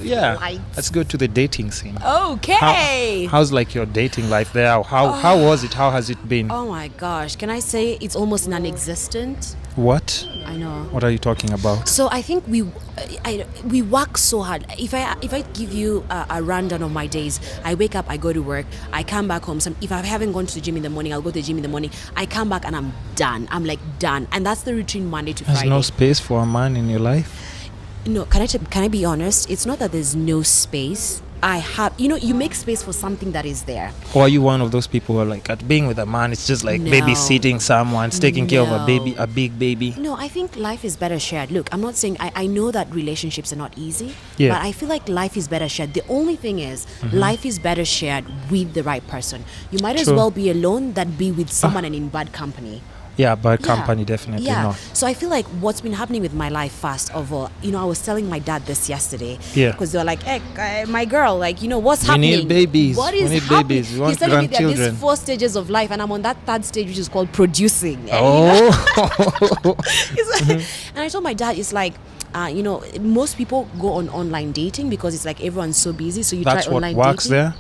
Yeah, Light. let's go to the dating scene. Okay. How's like your dating life there? How was it? How has it been? Oh my gosh, can I say it's almost non-existent? What? I know. What are you talking about? So I think we work so hard. If I give you a rundown of my days, I wake up, I go to work, I come back home. If I haven't gone to the gym in the morning, I'll go to the gym in the morning. I come back and I'm done. I'm like done, and that's the routine Monday to There's Friday. no space for a man in your life? No, can I be honest? It's not that there's no space. I have, you make space for something that is there. Or are you one of those people who are like, at being with a man, it's just like No. babysitting someone, taking care of a No. baby, a big baby? No, I think life is better shared. Look, I'm not saying, I know that relationships are not easy, Yeah. but I feel like life is better shared. The only thing is, life is better shared with the right person. You might as True. well be alone than be with someone and in bad company. Yeah, but company definitely Yeah. not. So I feel like what's been happening with my life, first of all, I was telling my dad this yesterday. Yeah. Because they were like, hey, my girl, like, what's We happening? need babies. What is We need happening? babies. We want He's telling me there are grandchildren. these 4 stages of life, and I'm on that 3rd stage, which is called producing. And, Oh. and I told my dad, it's like, most people go on online dating because it's like everyone's so busy. So you That's try what online works dating. there?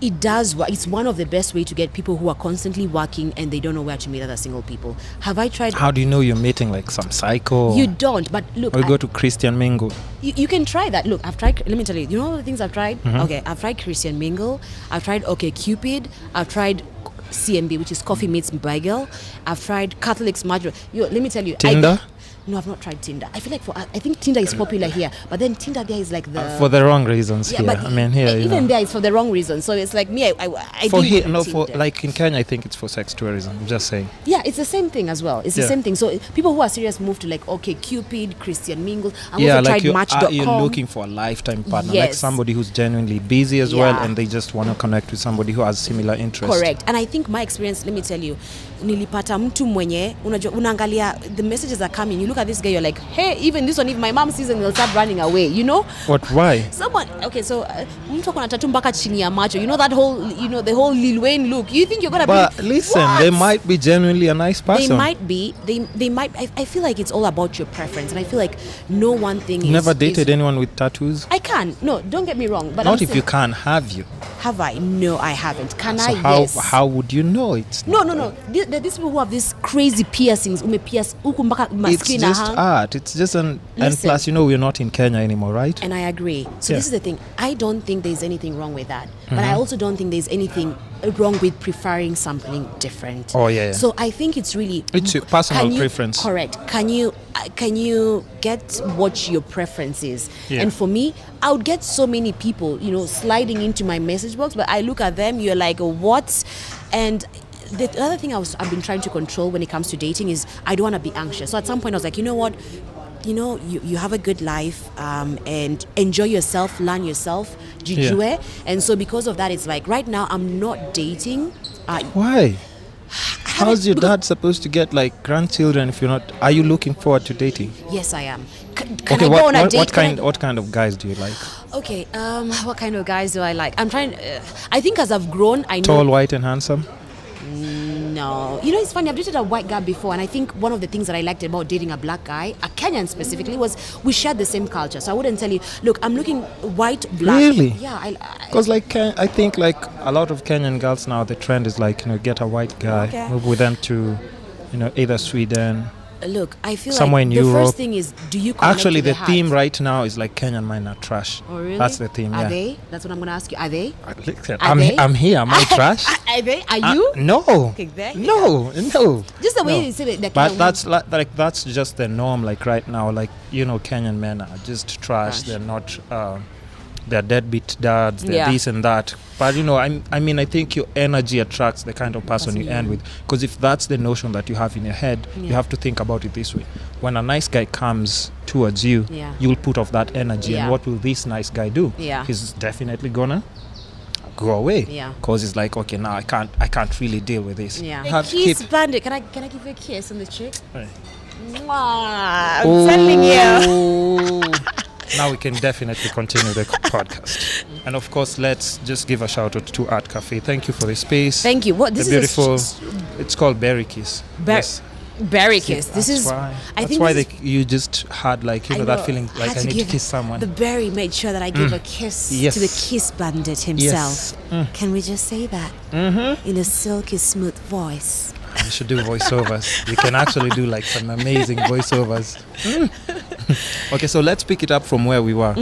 It does work. It's one of the best way to get people who are constantly working and they don't know where to meet other single people. Have I tried? How do you know you're meeting like some psycho? You don't. But look, Or you go to Christian Mingle? you can try that. Look, I've tried. Let me tell you. You know all the things I've tried? Mm-hmm. Okay, I've tried Christian Mingle. I've tried Cupid. I've tried CMB, which is Coffee Meets Bagel. I've tried Catholics Major. Let me tell you. Tinder? No, I've not tried Tinder. I feel like I think Tinder is popular here, but then Tinder there is like the For the wrong reasons here. but I mean, here, you even know. there it's for the wrong reason. So it's like me. I For do here, try no, for Tinder. like in Kenya, I think it's for sex tourism. I'm just saying. Yeah, it's the same thing as well. It's the Yeah. same thing. So people who are serious move to like Cupid, Christian Mingle. I've Yeah, also like tried Match.com. you're looking for a lifetime partner, like Yes. somebody who's genuinely busy as well, Yeah. and they just want to connect with somebody who has similar interests. Correct. And I think my experience, let me tell you, nilipata mtu mwenye unaangalia, the messages are coming, you look at this guy, you're like, hey, even this one, if my mom sees it, they'll start running away, What? Why? Someone, okay, so mtu akona tattoo mpaka chini ya macho, the whole, the whole Lil Wayne look. You think you're gonna But be? listen, What? they might be genuinely a nice person. They might be. They might. I feel like it's all about your preference, and I feel like no one thing. You never is, dated anyone with tattoos? I can. No, don't get me wrong. But Not I'm if saying, you can, have you? have I? No, I haven't. Can So I? how Yes. how would you know it's No. There are these people who have these crazy piercings. Pierce huku mpaka It's maskini just hang. art. It's just and Listen. plus, we're not in Kenya anymore, right? And I agree. So Yeah. this is the thing. I don't think there's anything wrong with that. But Mm-hmm. I also don't think there's anything wrong with preferring something different. Oh, yeah. So I think it's really It's your personal can you- preference. Correct. Can you get what your preference is? Yeah. And for me, I would get so many people, sliding into my message box, but I look at them, you're like, what? And the other thing I've been trying to control when it comes to dating is I don't want to be anxious. So at some point I was like, you know what? You have a good life and enjoy yourself, learn yourself, jijue. And so because of that, it's like right now I'm not dating. Why? How's your dad supposed to get like grandchildren if you're not? Are you looking forward to dating? Yes, I am. Can Okay, I go on a date? what kind of guys do you like? Okay, what kind of guys do I like? I'm trying. I think as I've grown, I know. Tall, white, and handsome. No, it's funny. I've dated a white guy before, and I think one of the things that I liked about dating a black guy, a Kenyan specifically, was we shared the same culture. So I wouldn't tell you, look, I'm looking white, black. Really? Yeah, Because like I think like a lot of Kenyan girls now, the trend is like get a white guy, Okay. move with them to, either Sweden. look, I feel Somewhere like in the Europe. first thing is, do you connect Actually, to the heart? theme right now is like Kenyan men are trash. Oh, really? That's the theme. Are Yeah. they? That's what I'm going to ask you. Are they? Listen, Are they? I'm here. Am I trash? Are they? Are you? No. Okay, there you No. No. Just the way No. you said it. But that's like that's just the norm. Like right now, like Kenyan men are just trash. Trash. They're not. They're deadbeat dads. They're Yeah. this and that. But I think your energy attracts the kind of person you end with. Because if that's the notion that you have in your head, you Yeah. have to think about it this way: when a nice guy comes towards you, Yeah. you'll put off that energy. Yeah. And what will this nice guy do? Yeah. He's definitely gonna go away. Yeah. Because it's like, okay, now I can't really deal with this. Yeah. Have Kiss keep- bandit. Can I give you a kiss on the cheek? Right. Mwah, I'm telling you. Now we can definitely continue the podcast. And of course, let's just give a shout out to Art Cafe. Thank you for the space. Thank you. What The this beautiful. is? It's called Berry Kiss. Ber- Yes. Berry kiss. This That's is. why. I That's think why this is- you just had like that feeling I like had I to need to give- kiss someone. The berry made sure that I gave a kiss Yes. to the kiss bandit himself. Can we just say that in a silky smooth voice? You should do voiceovers. You can actually do like some amazing voiceovers. Okay, so let's pick it up from where we were.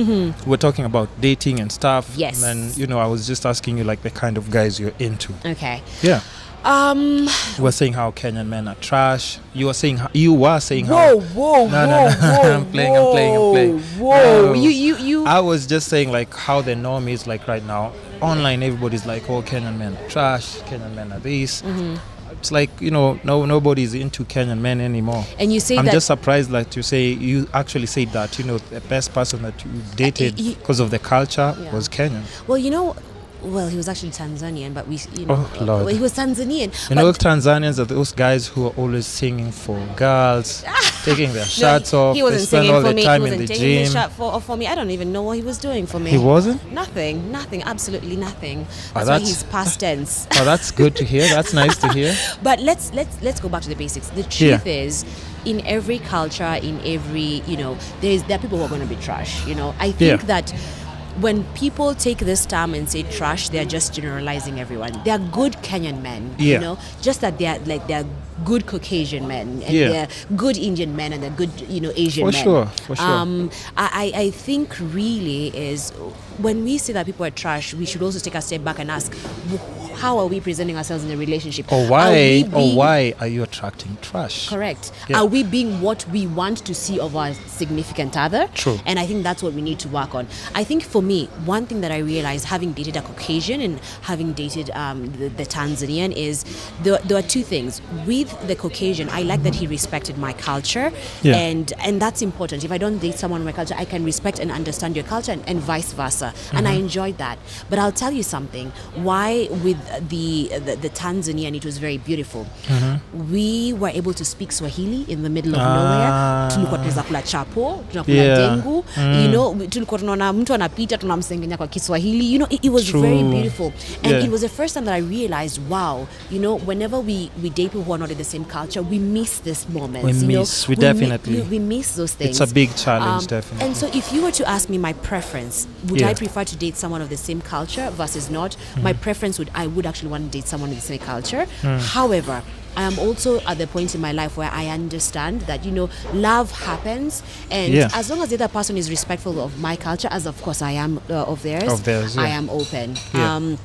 We're talking about dating and stuff. Yes. And then, I was just asking you like the kind of guys you're into. Okay. Yeah. We're saying how Kenyan men are trash. You were saying how. Whoa! No. I'm playing. Whoa! No. You. I was just saying like how the norm is like right now. Online, everybody's like, oh, Kenyan men are trash. Kenyan men are this. It's like, nobody's into Kenyan men anymore. And you say I'm that. just surprised that you actually said that, the best person that you dated because of the culture was Kenyan. Well, he was actually Tanzanian, but Oh, Lord. well, he was Tanzanian. Tanzanians are those guys who are always singing for girls, taking their shirts off. He wasn't they spend singing all for the me. time He in wasn't the taking his gym. shirt for me. I don't even know what he was doing for me. He wasn't? Nothing, absolutely nothing. That's why that's- he's past tense. Oh, that's good to hear. That's nice to hear. But let's go back to the basics. The truth is, in every culture, in every there are people who are going to be trash. I think that when people take this term and say trash, they're just generalizing everyone. They are good Kenyan men, just that they're good Caucasian men, and they're good Indian men, and they're good Asian men. For sure. I think really is when we say that people are trash, we should also take a step back and ask, how are we presenting ourselves in a relationship? Or why are you attracting trash? Correct. Yeah. Are we being what we want to see of our significant other? True. And I think that's what we need to work on. I think for me, one thing that I realized having dated a Caucasian and having dated the Tanzanian is there are two things. With the Caucasian, I like that he respected my culture, and that's important. If I don't date someone in my culture, I can respect and understand your culture, and vice versa. And I enjoyed that. But I'll tell you something. Why with the Tanzanian, it was very beautiful. We were able to speak Swahili in the middle of nowhere. Tulikuwa tunaweza kula chapo, tunakula dengu. Tulikuwa tunaona mtu anapita tunamsengenya kwa Kiswahili. It was very beautiful. And it was the first time that I realized, wow, whenever we date people who are not in the same culture, we miss these moments. We definitely miss those things. It's a big challenge, definitely. And so if you were to ask me my preference, would I prefer to date someone of the same culture versus not? My preference I would actually want to date someone with the same culture. However, I am also at the point in my life where I understand that, love happens. And as long as the other person is respectful of my culture, as of course I am of theirs, I am open. Yeah.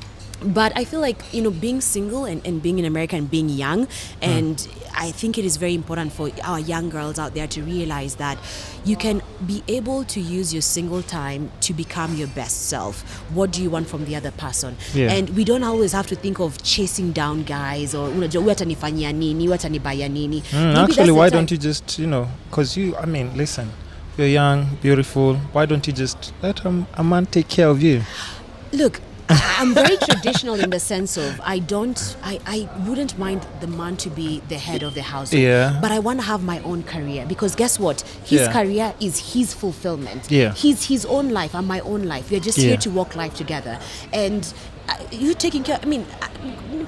But I feel like, being single and being in America and being young, and I think it is very important for our young girls out there to realize that you can be able to use your single time to become your best self. What do you want from the other person? Yeah. And we don't always have to think of chasing down guys or huyu atanifanyia nini, huyu atanibaya nini. Actually, why don't you just, because listen, you're young, beautiful. Why don't you just let a man take care of you? Look, I'm very traditional in the sense of I wouldn't mind the man to be the head of the household. Yeah. But I want to have my own career because guess what? His career is his fulfillment. Yeah. His own life and my own life. We're just here to walk life together. And you taking care.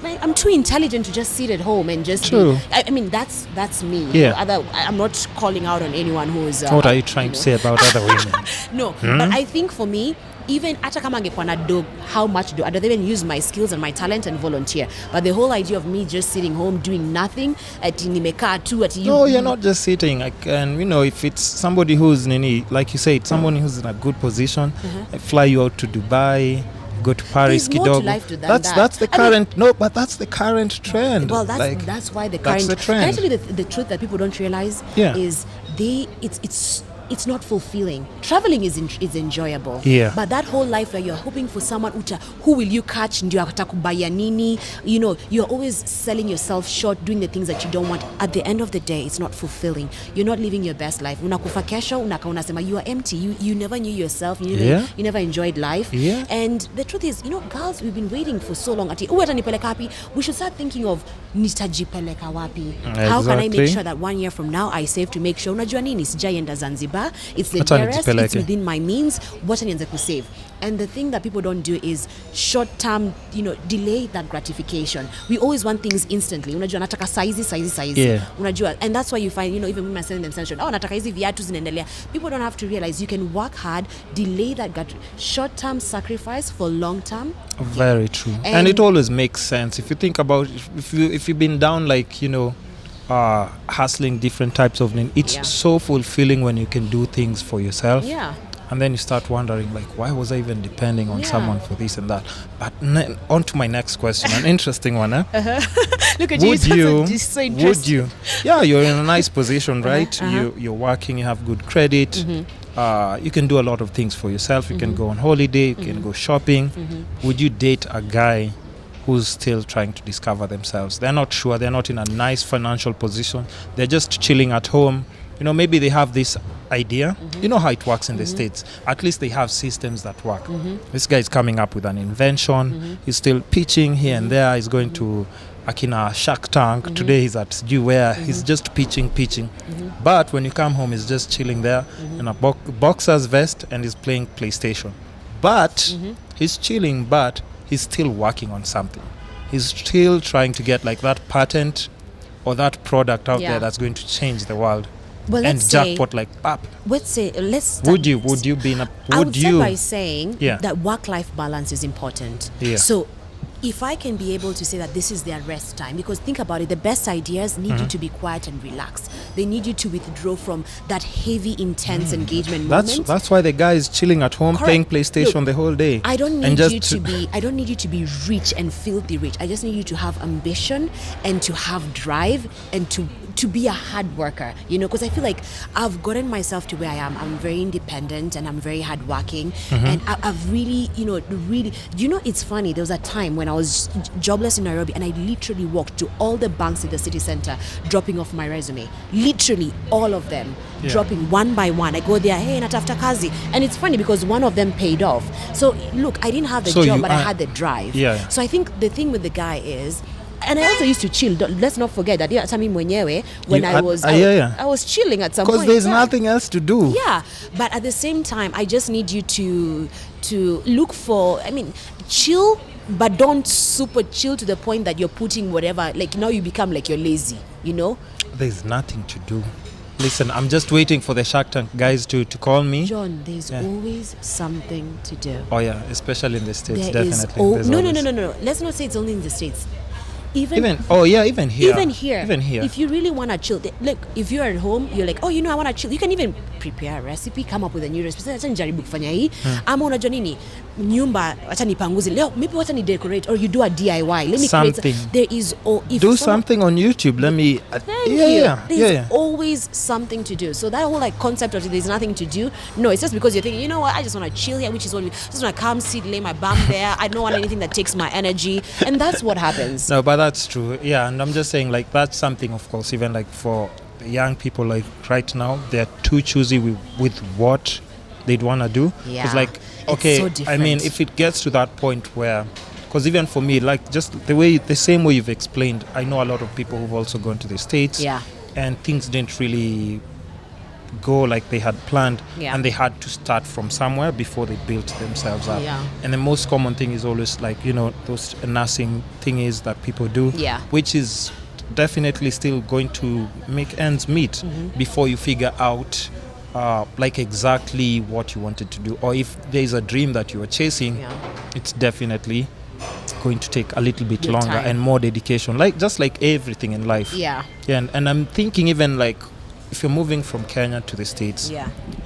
I'm too intelligent to just sit at home and just. True. That's me. Yeah. I'm not calling out on anyone who is. What are you trying to say about other women? No, but I think for me, even hata kama angekuwa na do, how much do I'd rather even use my skills and my talent and volunteer. But the whole idea of me just sitting home doing nothing, ati nimekaa tu, No, you're not just sitting. And if it's somebody who's like you said, someone who's in a good position, I fly you out to Dubai, go to Paris, There's more to life than that's the current. But that's the current trend. Well, that's why the current. That's the trend. Actually, the truth that people don't realize is it's not fulfilling. Traveling is enjoyable. Yeah. But that whole life where you're hoping for someone who will you catch ndio atakubaya nini, you're always selling yourself short, doing the things that you don't want. At the end of the day, it's not fulfilling. You're not living your best life. Unakufa kesho, unasema you are empty. You never knew yourself. You never enjoyed life. Yeah. And the truth is, girls, we've been waiting for so long. Ati atanipeleka wapi? We should start thinking of nitajipeleka wapi. How can I make sure that 1 year from now I save to make sure unajua nini sijaienda Zanzibar. neighbor, it's the Acha nearest, nijipeleke. it's within my means, what nianze kusave. And the thing that people don't do is short-term, delay that gratification. We always want things instantly. Unajua nataka saizi. Yeah. Unajua, and that's why you find, even women selling themselves, nataka hizi viatu zinaendelea. People don't have to realize you can work hard, delay that short-term sacrifice for long-term. Very true. And it always makes sense if you think about if you've been down hustling different types of things. It's so fulfilling when you can do things for yourself. Yeah. And then you start wondering, why was I even depending on someone for this and that? But on to my next question, an interesting one. Look at would you. So would you? Yeah, you're in a nice position, right? You're working, you have good credit. Mm-hmm. You can do a lot of things for yourself. You can go on holiday, you can go shopping. Would you date a guy who's still trying to discover themselves? They're not sure, they're not in a nice financial position. They're just chilling at home. Maybe they have this idea. You know how it works in the States. At least they have systems that work. This guy is coming up with an invention. He's still pitching here and there. He's going to Akina Shark Tank. Today he's at where he's just pitching. But when you come home, he's just chilling there in a boxer's vest and he's playing PlayStation. But he's chilling, but he's still working on something. He's still trying to get that patent or that product out there that's going to change the world. Well, and jackpot pop. Would you be in a? I would say by saying Yeah. that work-life balance is important. Yeah. So if I can be able to say that this is their rest time, because think about it, the best ideas need you to be quiet and relaxed. They need you to withdraw from that heavy, intense engagement moment. That's why the guy is chilling at home playing PlayStation the whole day. I don't need you to be rich and filthy rich. I just need you to have ambition and to have drive and to be a hard worker, because I feel like I've gotten myself to where I am. I'm very independent and I'm very hardworking. And I've really, it's funny. There was a time when I was jobless in Nairobi and I literally walked to all the banks in the city center, dropping off my resume. Literally all of them, dropping one by one. I go there, hey, natafuta kazi. And it's funny because one of them paid off. So look, I didn't have the job, but I had the drive. Yeah. So I think the thing with the guy is, and I also used to chill. Let's not forget that when I was chilling at some point. Because there's nothing else to do. Yeah, but at the same time, I just need you to look for. Chill, but don't super chill to the point that you're putting whatever. Now you become you're lazy. There's nothing to do. Listen, I'm just waiting for the Shark Tank guys to call me. John, there's always something to do. Oh yeah, especially in the States, There definitely. is no. Let's not say it's only in the States. Even here. Even here. If you really want to chill, look, if you're at home, you're like, I want to chill. You can even prepare a recipe, come up with a new recipe. Acha nijaribu kufanya hii. Ama unajua nini? Nyumba acha nipanguze. Leo maybe wacha ni decorate, or you do a DIY. Let me something. Create. There is do something on YouTube. Let me There's always something to do. So that whole concept of there's nothing to do. No, it's just because you're thinking, you know what? I just want to chill here, which is what I just want to come, sit, lay my bum there. I don't want anything that takes my energy, and that's what happens. No, but that's true. Yeah, and I'm just saying that's something, of course, even for young people right now, they're too choosy with what they'd want to do. Yeah. It's okay, so different. if it gets to that point where, because even for me, just the same way you've explained, I know a lot of people who've also gone to the States. Yeah. And things didn't really go like they had planned, and they had to start from somewhere before they built themselves up. Yeah. And the most common thing is always those nursing thingies that people do, which is definitely still going to make ends meet before you figure out exactly what you wanted to do, or if there is a dream that you are chasing, it's definitely going to take a little bit longer time. And more dedication, just like everything in life. And I'm thinking even if you're moving from Kenya to the States,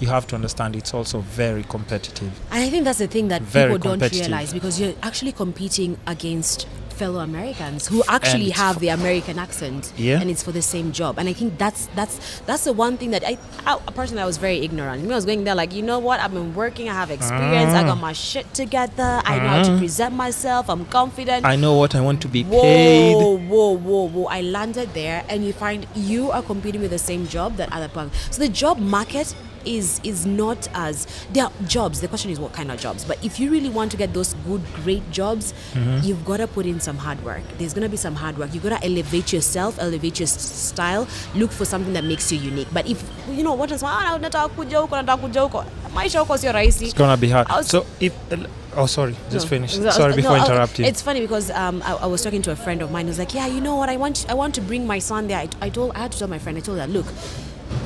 you have to understand it's also very competitive. And I think that's the thing that Very people don't competitive. realize, because you're actually competing against fellow Americans who actually have the American accent, and it's for the same job. And I think that's the one thing that I personally I was very ignorant. I was going there you know what, I've been working, I have experience, I got my shit together, I know how to present myself, I'm confident, I know what I want to be paid. Whoa. I landed there and you find you are competing with the same job that other people. So the job market is not as there are jobs. The question is what kind of jobs. But if you really want to get those good, great jobs, you've got to put in some hard work. There's going to be some hard work. You've got to elevate yourself, elevate your style, look for something that makes you unique. But if you know what is nataka kuja huko, maisha huko sio rahisi. It's going to be hard. So if sorry, just finish. Sorry before interrupting. It's funny because I was talking to a friend of mine who's like, yeah, you know what, I want to bring my son there. I had to tell my friend, I told her, look,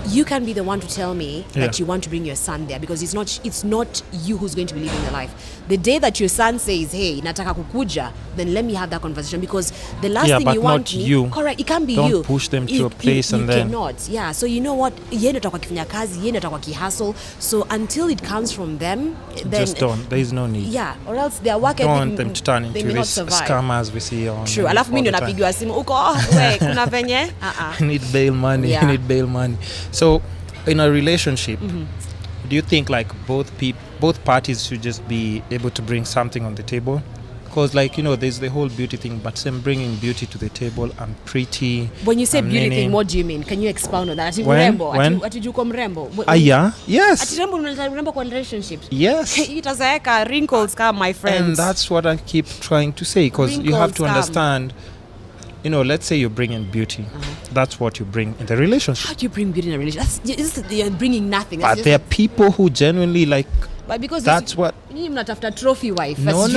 you can be the one to tell me that you want to bring your son there, because it's not you who's going to be living the life. The day that your son says, hey, nataka kukuja, then let me have that conversation, because the last thing you want not you. Correct, it can't be don't you. Don't push them to a place and then cannot. Yeah, so you know what, yeye ndo atakuwa kifanya kazi, yeye ndo atakuwa kihustle. So until it comes from them, then just don't. There is no need. Yeah, or else their work don't want them to turn into this scammers we see on. True. Alafu mimi ndo napigiwa simu uko we kuna venye need bail money. Yeah. Need bail money. So in a relationship, do you think like both parties should just be able to bring something on the table? Because like, you know, there's the whole beauty thing, but them bringing beauty to the table, I'm pretty. When you say beauty thing, what do you mean? Can you expound on that? Atijuko mrembo. Yeah, yes. Atirembo unaleta kwa relationships. Yes. Itazaeka wrinkles come, my friends. And that's what I keep trying to say, because you have to understand, you know, let's say you're bringing beauty. That's what you bring in the relationship. How do you bring beauty in a relationship? You're bringing nothing. But there are people who genuinely like. But because that's what. You mnatafuta trophy wife. No.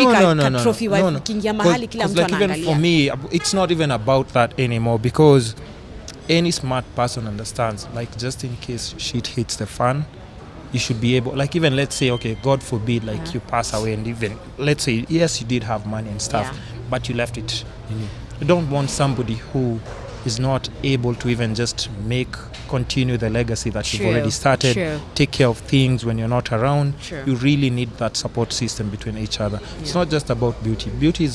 Trophy wife. Kingia mahali kila mtu anaangalia. Even for me, it's not even about that anymore, because any smart person understands, like, just in case shit hits the fan, you should be able, like, even let's say, okay, God forbid, like you pass away, and even let's say, yes, you did have money and stuff, but you left it. You don't want somebody who is not able to even just continue the legacy that you've already started, take care of things when you're not around. You really need that support system between each other. It's not just about beauty. Beauty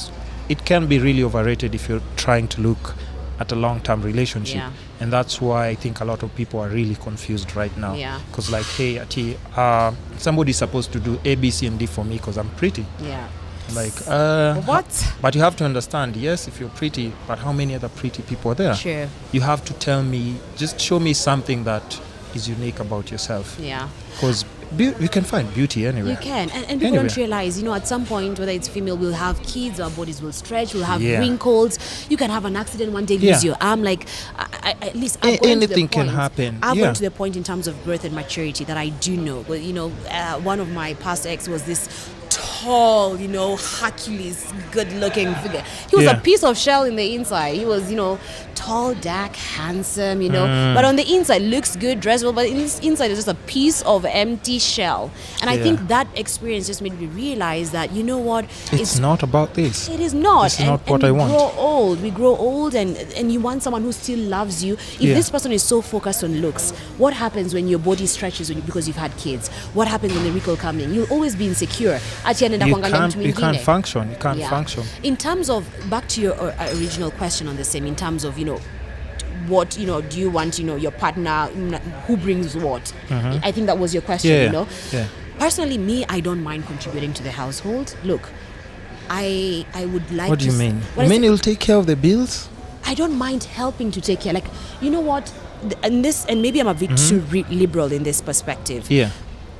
it can be really overrated if you're trying to look at a long-term relationship. And that's why I think a lot of people are really confused right now. Because like, hey, Ati, somebody's supposed to do A, B, C, and D for me because I'm pretty. Like, what? But you have to understand, yes, if you're pretty, but how many other pretty people are there? You have to tell me, just show me something that is unique about yourself. Because you can find beauty anywhere. You can. And people don't realize, you know, at some point, whether it's female, we'll have kids, our bodies will stretch, we'll have wrinkles. You can have an accident one day, lose your arm. Like, at least anything can happen. I've gotten to the point in terms of birth and maturity that I do know. But, you know, one of my past ex was this tall, you know, Hercules, good-looking figure. He was a piece of shell in the inside. He was, you know, tall, dark, handsome, you know. But on the inside, looks good, dressed well, but in his inside is just a piece of empty shell. And I think that experience just made me realize that, you know what? It's not about this. It is not. It's not what I want. We grow old, and you want someone who still loves you. If this person is so focused on looks, what happens when your body stretches because you've had kids? What happens when the wrinkle comes in? You'll always be insecure. You can't function. In terms of, back to your original question on the same, in terms of, you know, what, you know, do you want, you know, your partner, who brings what? I think that was your question, you know. Personally, me, I don't mind contributing to the household. Look, I would like to... What do you mean? You mean you'll take care of the bills? I don't mind helping to take care. Like, you know what? And maybe I'm a bit too liberal in this perspective.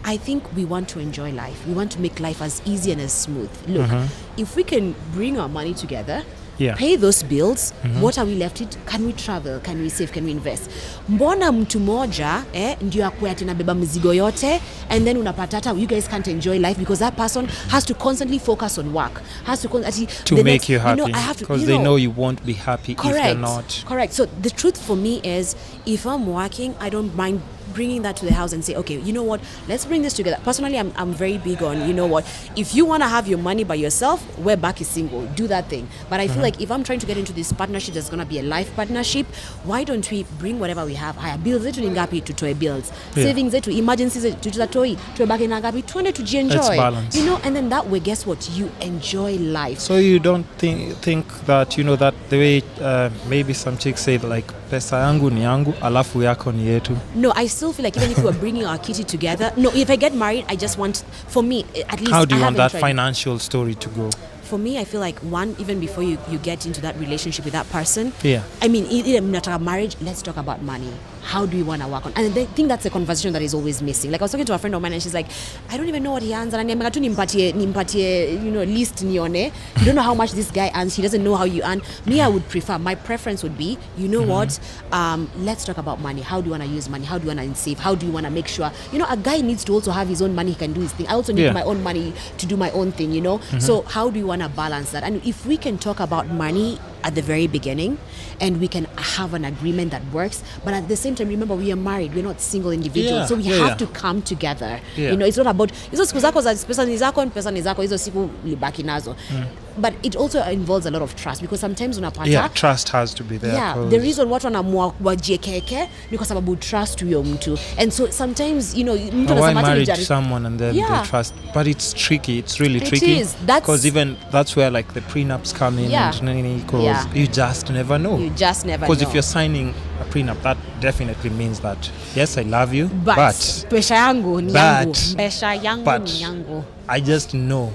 I think we want to enjoy life. We want to make life as easy and as smooth. Look, if we can bring our money together, pay those bills, what are we left with? Can we travel? Can we save? Can we invest? Mbona mtu moja ndio akue ati nabeba mzigo yote, and then unapata hata you guys can't enjoy life because that person has to constantly focus on work, has to make you happy, because they know you won't be happy if you're not. Correct. So the truth for me is, if I'm working, I don't mind bringing that to the house and say, okay, you know what, let's bring this together. Personally, I'm very big on, you know what, if you want to have your money by yourself, we're back is single, do that thing. But I feel like if I'm trying to get into this partnership that's going to be a life partnership, why don't we bring whatever we have? Haya, bills zetu ni ngapi, tutoe bills, savings zetu, emergencies zetu tutatoi, tuebaki na ngapi, tuende tujienjoy. Let's balance. You know, and then that way, guess what, you enjoy life. So you don't think that, you know, that the way maybe some chicks say, like, pesa yangu ni yangu, alafu yako ni yetu? No, I still feel like even if we were bringing our kitty together, no, if I get married, I just want, for me, at least, how do you want that financial story to go? For me, I feel like, one, even before you get into that relationship with that person, I mean, in marriage, let's talk about money. how do we want to work on? And I think that's a conversation that is always missing. Like I was talking to a friend of mine and she's like, I don't even know what he earns. And I'm nimpatie, list nione. You don't know how much this guy earns. He doesn't know how you earn. Me, I would prefer, my preference would be, what? Let's talk about money. How do you want to use money? How do you want to save? How do you want to make sure, a guy needs to also have his own money. He can do his thing. I also need my own money to do my own thing, So how do you want to balance that? And if we can talk about money at the very beginning and we can have an agreement that works, but at the same time, remember, we are married, we're not single individuals, so we have to come together. It's not about hizo siku zako za pesa ni zako, pesa ni zako, hizo siku libaki nazo. But it also involves a lot of trust, because sometimes unapata trust has to be there. The reason watu wanaamua wajiekeke ni kwa sababu trust huyo mtu. And so sometimes mtu why marry to someone and then they trust, but it's tricky, it's really tricky, because even that's where like the prenups come in, because you just never know, because if you're signing a prenup, that definitely means that yes, I love you, but pesha yangu ni yangu, pesha yangu ni yangu. I just know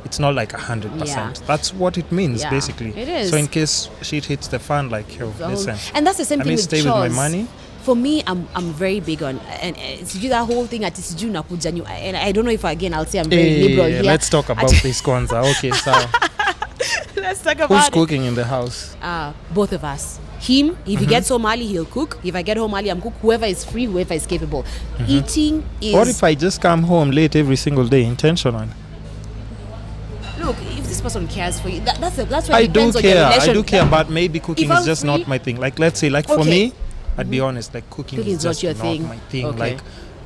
it's not like 100%. That's what it means, basically. It is. So in case shit hits the fan, like, listen, and that's the same thing with stay chores. with my money. For me, I'm very big on, and it's that whole thing at siju nakuja new, and I don't know if again I'll say I'm very liberal here. Let's talk about this Kwanzaa. Okay, so let's talk about who's cooking in the house? Both of us. Him, if he gets home early, he'll cook. If I get home early, I'm cook. Whoever is free, whoever is capable. Eating is. What if I just come home late every single day, intentional? Look, if this person cares for you, that's what I depends do on your care. relation. I do care, but maybe cooking is just not my thing. Like, let's say, like for me, I'd be honest, like cooking is just not your not thing. my thing. Okay. Like,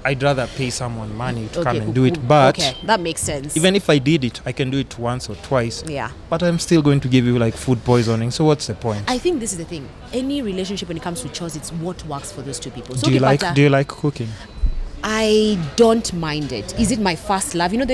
I'd rather pay someone money to come and do it. But that makes sense. Even if I did it, I can do it once or twice. Yeah. But I'm still going to give you like food poisoning. So what's the point? I think this is the thing. Any relationship, when it comes to chores, it's what works for those two people. So do you like cooking? I don't mind it. Is it my first love? No,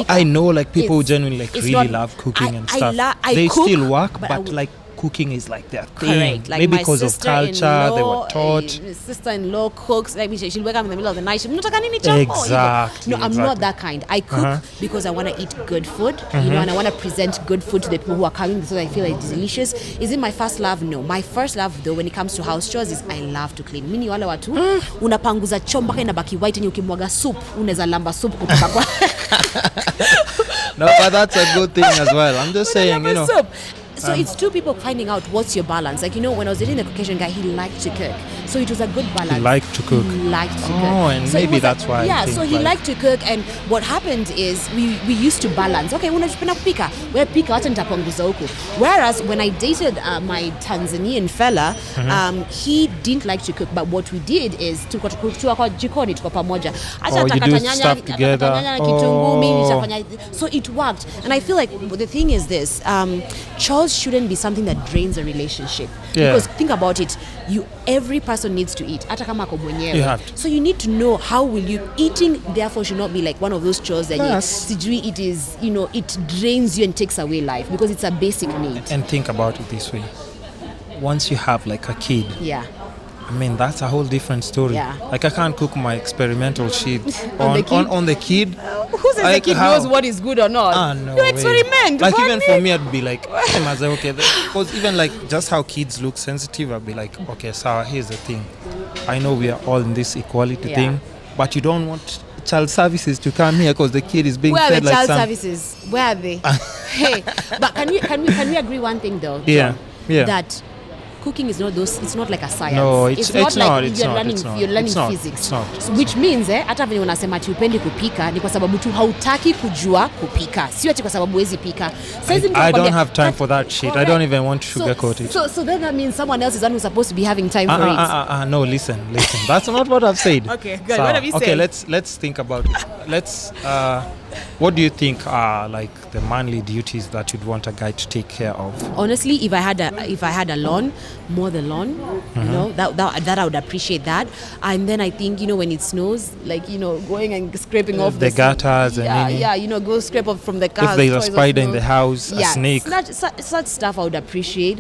I know like people who genuinely like really love cooking and stuff. They cook, still work, but like cooking is like their thing. Correct. Like maybe because of culture, they were taught. Sister-in-law cooks. Like she'll wake up in the middle of the night. Exactly. No, I'm not that kind. I cook because I want to eat good food, and I want to present good food to the people who are coming, so I feel like it's delicious. Is it my first love? No. My first love, though, when it comes to house chores, is I love to clean. Mimi wale watu unapanguza choo mpaka inabaki white, and ukimwaga soup unaweza lamba soup kutoka kwa. No, but that's a good thing as well. I'm just saying, Soup. So it's two people finding out what's your balance. Like, when I was dating the Caucasian guy, he liked to cook. So it was a good balance. He liked to cook. Oh, and so maybe that's why. Yeah, so he liked to cook, and what happened is we used to balance. Okay, unajipenda kupika. Wewe pika, acha nitapunguza huku. Whereas when I dated my Tanzanian fella, he didn't like to cook, but what we did is tulikuwa kwa jikoni tuko pamoja. Acha takata nyanya kitunguu, mimi nitafanya. So it worked. And I feel like the thing is this, chores shouldn't be something that drains a relationship. Because think about it, every person needs to eat. Hata kama ako mwenyewe. You have to. So you need to know how will you eating. Therefore, should not be like one of those chores that it is. It drains you and takes away life, because it's a basic need. And think about it this way: once you have like a kid, I mean, that's a whole different story. Yeah. Like, I can't cook my experimental shit on the kid. Who says the kid knows what is good or not? No you experiment. Like, even for me, I'd be like, okay, because even like just how kids look sensitive, I'd be like, okay, Sarah, here's the thing. I know we are all in this equality thing, but you don't want child services to come here because the kid is being fed like some... Where are the child services? Where are they? Hey, but can we agree one thing though? Yeah. That cooking is not those. It's not like a science. No, it's not. You're learning physics. It's not. So, which means hata vile unasema ati upendi kupika ni kwa sababu tu hautaki kujua kupika. Sio ati kwa sababu huwezi pika. I don't have time for that shit. Correct. I don't even want to sugarcoat it. So then that means someone else is one who's supposed to be having time for it. No, listen. That's not what I've said. Okay, good. What have you said? Okay, let's think about it. What do you think are like the manly duties that you'd want a guy to take care of? Honestly, if I had a lawn, mow the lawn, that I would appreciate that. And then I think, when it snows, like, going and scraping off the gutters and go scrape off from the cars. If there's a spider in the house, a snake. Such stuff I would appreciate.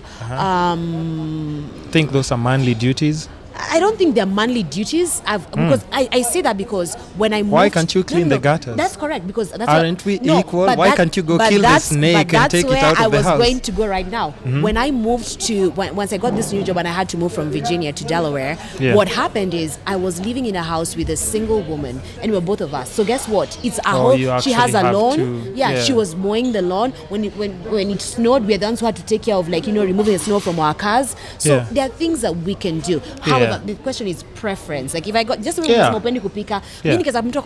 Think those are manly duties? I don't think they're manly duties. Because I say that because when I moved, Why can't you clean the gutters? That's correct, because that's Aren't we equal? Why can't you go kill the snake and take it out of the That's house? where I was going to go right now. When I moved once I got this new job and I had to move from Virginia to Delaware, what happened is I was living in a house with a single woman, and we were both of us. So guess what? It's a whole. She has a lawn. She was mowing the lawn. When it snowed, we are the ones who had to take care of removing the snow from our cars. So there are things that we can do. However, the question is preference. Like if I got just sipendi kupika, mimi kaza mtu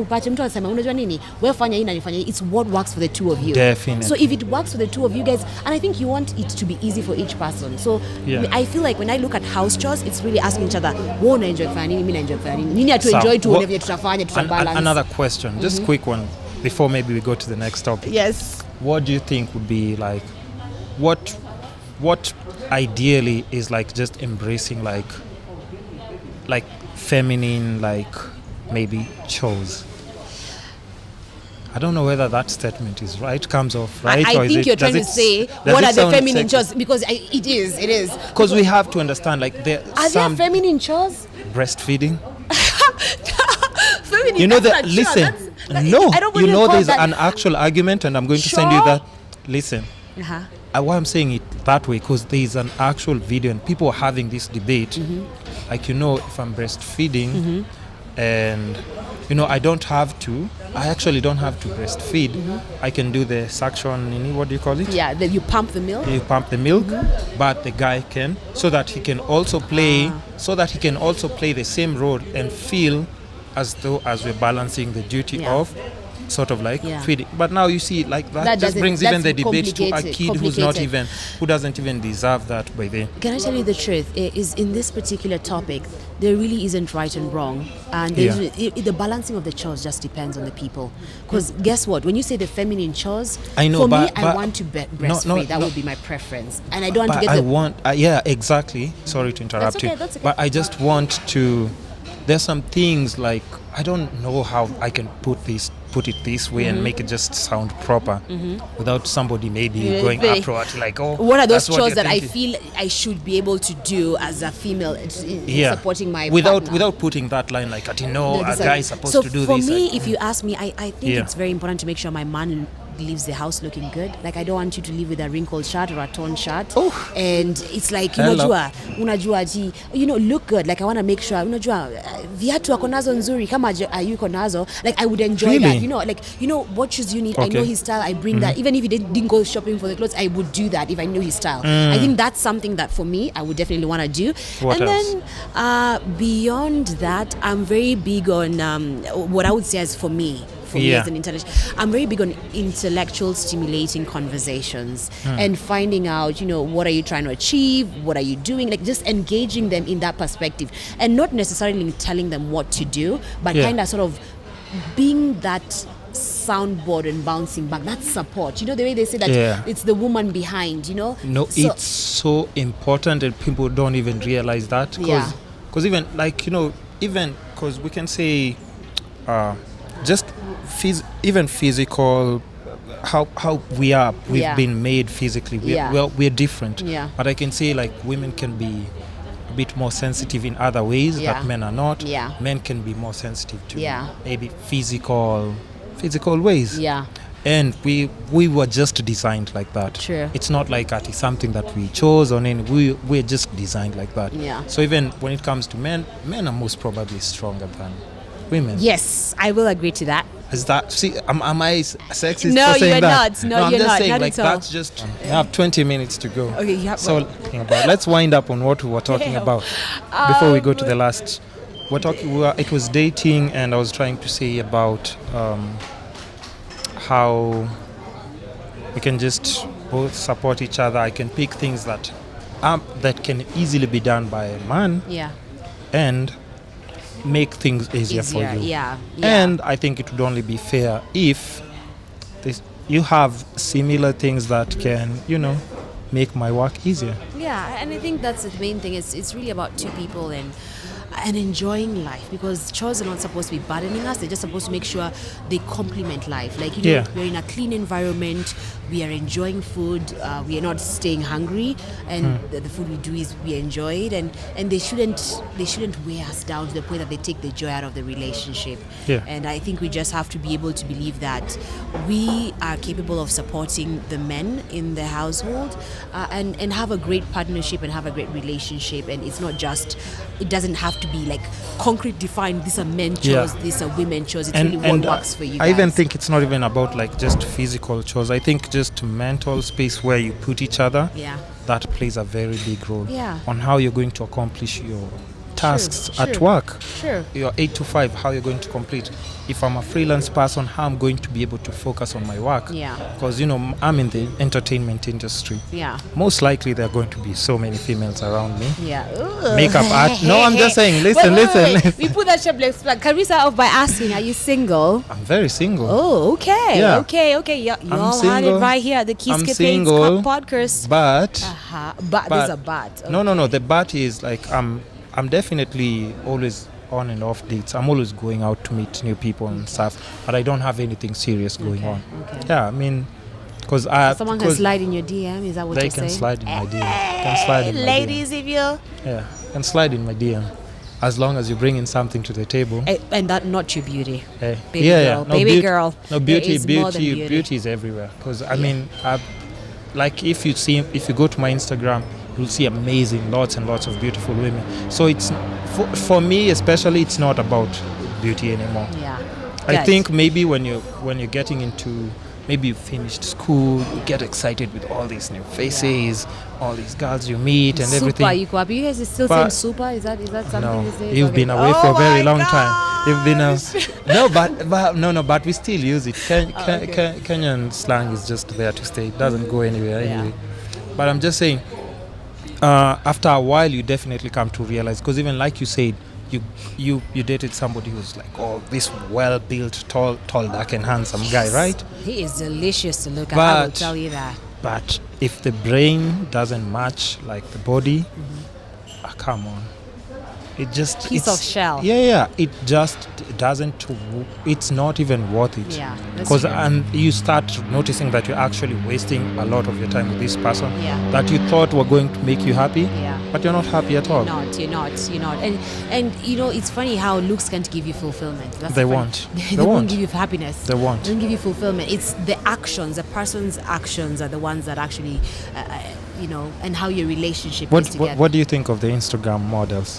upate mtu anasema unajua nini? Wewe fanya hii na nifanye hii. It's what works for the two of you. Definitely. So if it works for the two of you guys, and I think you want it to be easy for each person. So I feel like when I look at house chores, it's really asking each other, wewe una enjoy kufanya nini, mimi na enjoy kufanya nini. Nini atu enjoy tu vile tutafanya, tutabalance. Another question, just quick one before maybe we go to the next topic. Yes. What do you think would be like what ideally is like just embracing like feminine, like maybe chores? I don't know whether that statement is right, comes off right. I think you're trying to say what are the feminine chores, because it is. Because we have to understand, like there are there feminine chores? Breastfeeding. Feminine, you know that. Listen, there's an actual argument, and I'm going to send you that. Listen. Why I'm saying it that way, because there is an actual video and people are having this debate. Like, if I'm breastfeeding and I actually don't have to breastfeed. I can do the suction, what do you call it? Yeah, then you pump the milk. You pump the milk, but the guy can, so that he can also play the same role and feel as we're balancing the duty of sort of like feeding. But now you see, like that just brings even the debate to a kid who doesn't even deserve that by then. Can I tell you the truth? Is in this particular topic, there really isn't right and wrong, and the balancing of the chores just depends on the people. Because guess what? When you say the feminine chores, I want to breastfeed. That would be my preference, and I don't want to get exactly. Sorry to interrupt you, but I just want to. There's some things like I don't know how I can put it this way and make it just sound proper without somebody maybe going afterwards like, what are those chores that I feel I should be able to do as a female in supporting my partner? Without putting that line like, a guy is supposed to do this. So for me, if you ask me, I think it's very important to make sure my man leaves the house looking good. Like, I don't want you to leave with a wrinkled shirt or a torn shirt. And it's like, unajua look good. Like, I want to make sure, viatu ako nazo nzuri, kama ayuko nazo. Like, I would enjoy that. Like, what shoes you need. I know his style. I bring that. Even if he didn't go shopping for the clothes, I would do that if I knew his style. I think that's something that for me, I would definitely want to do. What else? Then beyond that, I'm very big on what I would say as for me as an intellectual, I'm very big on intellectual stimulating conversations and finding out, what are you trying to achieve? What are you doing? Like, just engaging them in that perspective and not necessarily telling them what to do, but kind of sort of being that soundboard and bouncing back, that support. The way they say that it's the woman behind, No, it's so important, and people don't even realize that. Because even like, even because we can say just even physical, how we've been made physically. We're different. But I can say, like, women can be a bit more sensitive in other ways that men are not. Men can be more sensitive to maybe physical ways. And we were just designed like that. True. It's not like it's something that we chose or anything. We're just designed like that. So even when it comes to men are most probably stronger than women. Yes, I will agree to that. Is that, see, am I sexist no, for saying you're that? Not. No, I'm you're just not. saying, Not like, at all. that's just, you have 20 minutes to go. Okay, you have. So, let's wind up on what we were talking about before we go to the last. It was dating, and I was trying to say about how we can just both support each other. I can pick things that can easily be done by a man. And make things easier for you. And I think it would only be fair if you have similar things that can, make my work easier. And I think that's the main thing. It's really about two people, and and enjoying life, because chores are not supposed to be burdening us. They're just supposed to make sure they complement life. Like, Yeah. we're in a clean environment, we are enjoying food, we are not staying hungry, and the food we do is we enjoy it, and they shouldn't weigh us down to the point that they take the joy out of the relationship. Yeah. And I think we just have to be able to believe that we are capable of supporting the men in the household, and have a great partnership and have a great relationship. And it's not just, it doesn't have to be like concrete defined, these are men chores, Yeah. these are women chores. It's really what works for you I even guys. think it's not even about like just physical chores. I think just mental space where you put each other, Yeah. that plays a very big role Yeah. on how you're going to accomplish your tasks at true. work. Sure. Your 8 to 5, how you're going to complete. If I'm a freelance person, how I'm going to be able to focus on my work. Yeah. Because, I'm in the entertainment industry. Yeah. Most likely there are going to be so many females around me. Yeah. Ooh. Makeup art. No, I'm just saying, listen. Wait. We put that shameless flag. Can we start off by asking, are you single? I'm very single. Oh, okay. Yeah. Okay. You I'm all had it single. right here at the Keys I'm Cafe single, podcast. But But there's a but. Okay. no. The but is like I'm definitely always on and off dates. I'm always going out to meet new people and stuff, but I don't have anything serious going on. Okay. Yeah, I mean, because Someone can slide in your DM. Is that what they you're can saying? slide in my DM. Can slide in my Ladies, if you DM. Can slide in my DM, as long as you bring in something to the table. and that not your beauty. Baby girl, baby girl. No, There is more than beauty. beauty is everywhere. Because I mean, like if you go to my Instagram, you'll see amazing, lots and lots of beautiful women. So it's for me especially, it's not about beauty anymore. Yeah. I Guys, think maybe when you're getting into, maybe you finished school, you get excited with all these new faces, all these girls you meet and super, everything. you guys are still But- saying super? Is that something No, these days? you've Okay. been away for a very long gosh. time. You've been but we still use it. Kenyan slang is just there to stay. It doesn't go anywhere Yeah. anyway. But I'm just saying, after a while, you definitely come to realize, because even like you said, you dated somebody who's like, oh, this well-built, tall, dark and handsome guy, right? He is delicious to look at. I will But- tell you that. But if the brain doesn't match like the body, come on. It just Piece of shell. Yeah. It just doesn't. It's not even worth it. Yeah, that's Because true. and you start noticing that you're actually wasting a lot of your time with this person Yeah. that you thought were going to make you happy, Yeah. but you're not happy at all. You're not. And it's funny how looks can't give you fulfillment. That's They the funny- won't. They They won't won't. give you happiness. They won't. They don't give you fulfillment. It's the actions, the person's actions are the ones that actually, and how your relationship is together. What do you think of the Instagram models?